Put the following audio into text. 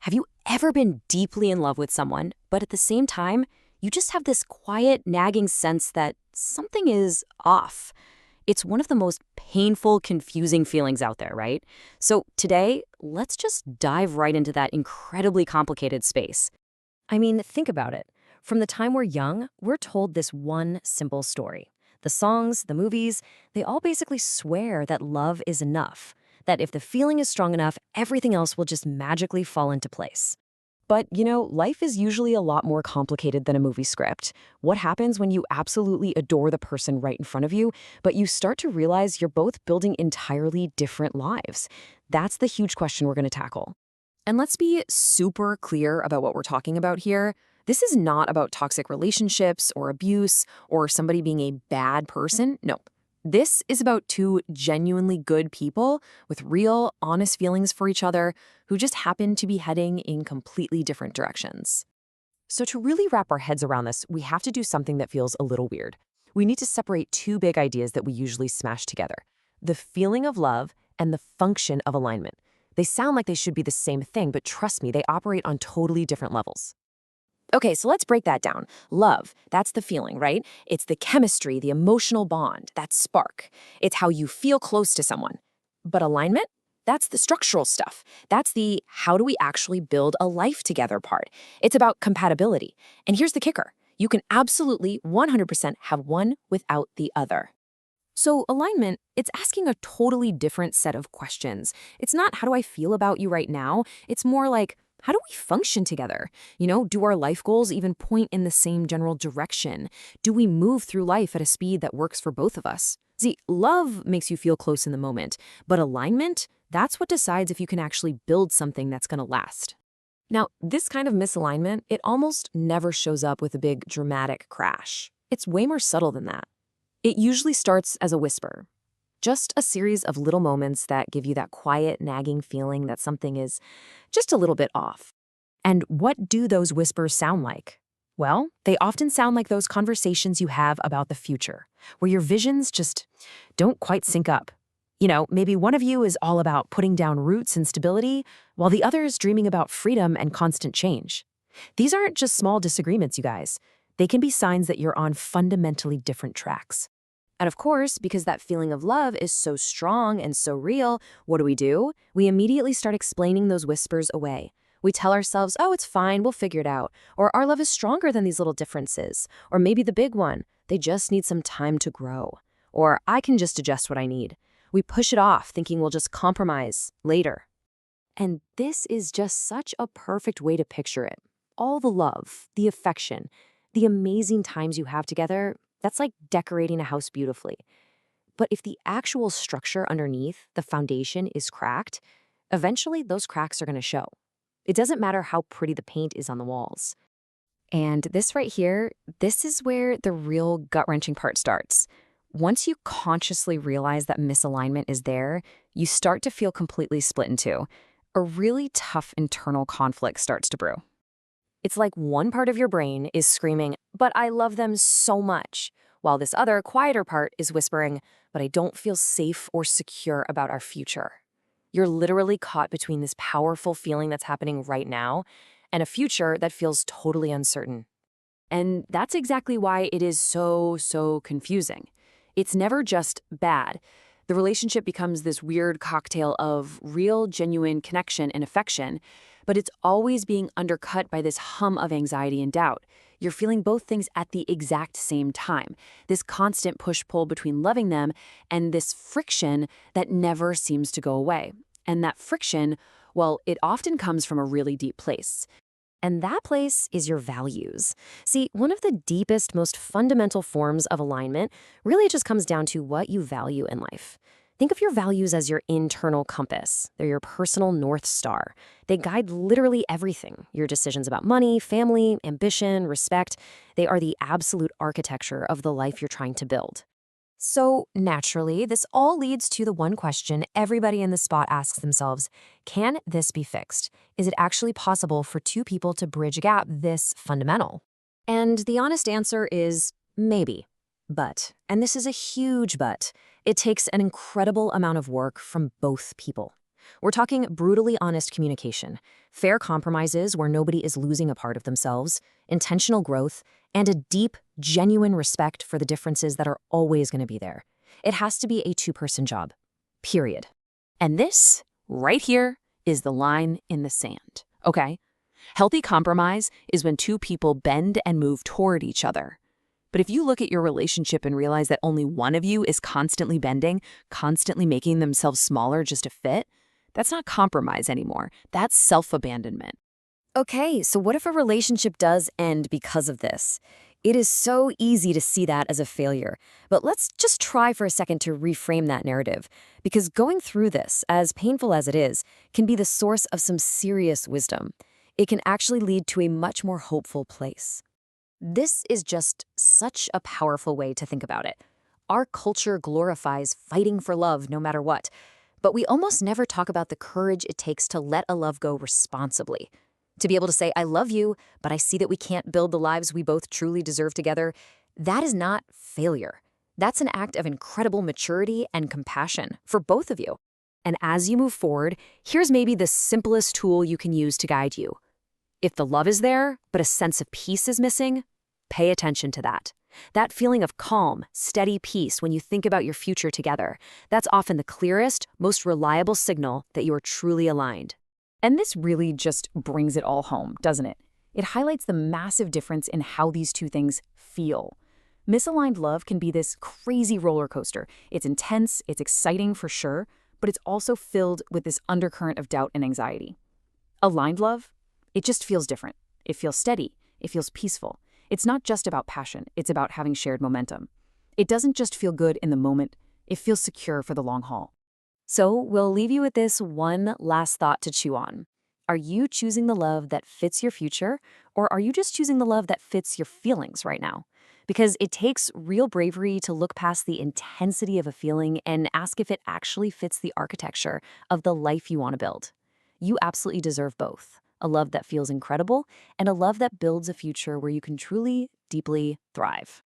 Have you ever been deeply in love with someone, but at the same time, you just have this quiet, nagging sense that something is off? It's one of the most painful, confusing feelings out there, right? So today, let's just dive right into that incredibly complicated space. I mean, think about it. From the time we're young, we're told this one simple story. The songs, the movies, they all basically swear that love is enough, that if the feeling is strong enough, everything else will just magically fall into place. But, life is usually a lot more complicated than a movie script. What happens when you absolutely adore the person right in front of you, but you start to realize you're both building entirely different lives? That's the huge question we're going to tackle. And let's be super clear about what we're talking about here. This is not about toxic relationships or abuse or somebody being a bad person. No. This is about two genuinely good people with real, honest feelings for each other who just happen to be heading in completely different directions. So to really wrap our heads around this, we have to do something that feels a little weird. We need to separate two big ideas that we usually smash together: the feeling of love and the function of alignment. They sound like they should be the same thing, but trust me, they operate on totally different levels. Okay, so let's break that down. Love, that's the feeling, right? It's the chemistry, the emotional bond, that spark. It's how you feel close to someone. But alignment? That's the structural stuff. That's the how do we actually build a life together part. It's about compatibility. And here's the kicker. You can absolutely 100% have one without the other. So alignment, it's asking a totally different set of questions. It's not how do I feel about you right now? It's more like, how do we function together? Do our life goals even point in the same general direction? Do we move through life at a speed that works for both of us? See, love makes you feel close in the moment, but alignment, that's what decides if you can actually build something that's going to last. Now, this kind of misalignment, it almost never shows up with a big dramatic crash. It's way more subtle than that. It usually starts as a whisper. Just a series of little moments that give you that quiet, nagging feeling that something is just a little bit off. And what do those whispers sound like? Well, they often sound like those conversations you have about the future, where your visions just don't quite sync up. Maybe one of you is all about putting down roots and stability, while the other is dreaming about freedom and constant change. These aren't just small disagreements, you guys. They can be signs that you're on fundamentally different tracks. And of course, because that feeling of love is so strong and so real, what do? We immediately start explaining those whispers away. We tell ourselves, oh, it's fine, we'll figure it out. Or our love is stronger than these little differences. Or maybe the big one, they just need some time to grow. Or I can just adjust what I need. We push it off, thinking we'll just compromise later. And this is just such a perfect way to picture it. All the love, the affection, the amazing times you have together, that's like decorating a house beautifully. But if the actual structure underneath, the foundation, is cracked, eventually those cracks are going to show. It doesn't matter how pretty the paint is on the walls. And this right here, this is where the real gut-wrenching part starts. Once you consciously realize that misalignment is there, you start to feel completely split in two. A really tough internal conflict starts to brew. It's like one part of your brain is screaming, but I love them so much, while this other, quieter part is whispering, but I don't feel safe or secure about our future. You're literally caught between this powerful feeling that's happening right now and a future that feels totally uncertain. And that's exactly why it is so confusing. It's never just bad. The relationship becomes this weird cocktail of real, genuine connection and affection, but it's always being undercut by this hum of anxiety and doubt. You're feeling both things at the exact same time, this constant push-pull between loving them and this friction that never seems to go away. And that friction, well, it often comes from a really deep place. And that place is your values. See, one of the deepest, most fundamental forms of alignment really just comes down to what you value in life. Think of your values as your internal compass. They're your personal North Star. They guide literally everything. Your decisions about money, family, ambition, respect. They are the absolute architecture of the life you're trying to build. So naturally, this all leads to the one question everybody in the spot asks themselves: can this be fixed? Is it actually possible for two people to bridge a gap this fundamental? And the honest answer is maybe. But, and this is a huge but, it takes an incredible amount of work from both people. We're talking brutally honest communication, fair compromises where nobody is losing a part of themselves, intentional growth, and a deep, genuine respect for the differences that are always going to be there. It has to be a two-person job. Period. And this, right here, is the line in the sand, okay? Healthy compromise is when two people bend and move toward each other. But if you look at your relationship and realize that only one of you is constantly bending, constantly making themselves smaller just to fit, that's not compromise anymore. That's self-abandonment. Okay, so what if a relationship does end because of this? It is so easy to see that as a failure, but let's just try for a second to reframe that narrative, because going through this, as painful as it is, can be the source of some serious wisdom. It can actually lead to a much more hopeful place. This is just such a powerful way to think about it. Our culture glorifies fighting for love no matter what, but we almost never talk about the courage it takes to let a love go responsibly. To be able to say, I love you, but I see that we can't build the lives we both truly deserve together, that is not failure. That's an act of incredible maturity and compassion for both of you. And as you move forward, here's maybe the simplest tool you can use to guide you. If the love is there, but a sense of peace is missing, pay attention to that. That feeling of calm, steady peace when you think about your future together, that's often the clearest, most reliable signal that you are truly aligned. And this really just brings it all home, doesn't it? It highlights the massive difference in how these two things feel. Misaligned love can be this crazy roller coaster. It's intense, it's exciting for sure, but it's also filled with this undercurrent of doubt and anxiety. Aligned love? It just feels different. It feels steady. It feels peaceful. It's not just about passion, it's about having shared momentum. It doesn't just feel good in the moment, it feels secure for the long haul. So we'll leave you with this one last thought to chew on. Are you choosing the love that fits your future, or are you just choosing the love that fits your feelings right now? Because it takes real bravery to look past the intensity of a feeling and ask if it actually fits the architecture of the life you want to build. You absolutely deserve both. A love that feels incredible and a love that builds a future where you can truly, deeply thrive.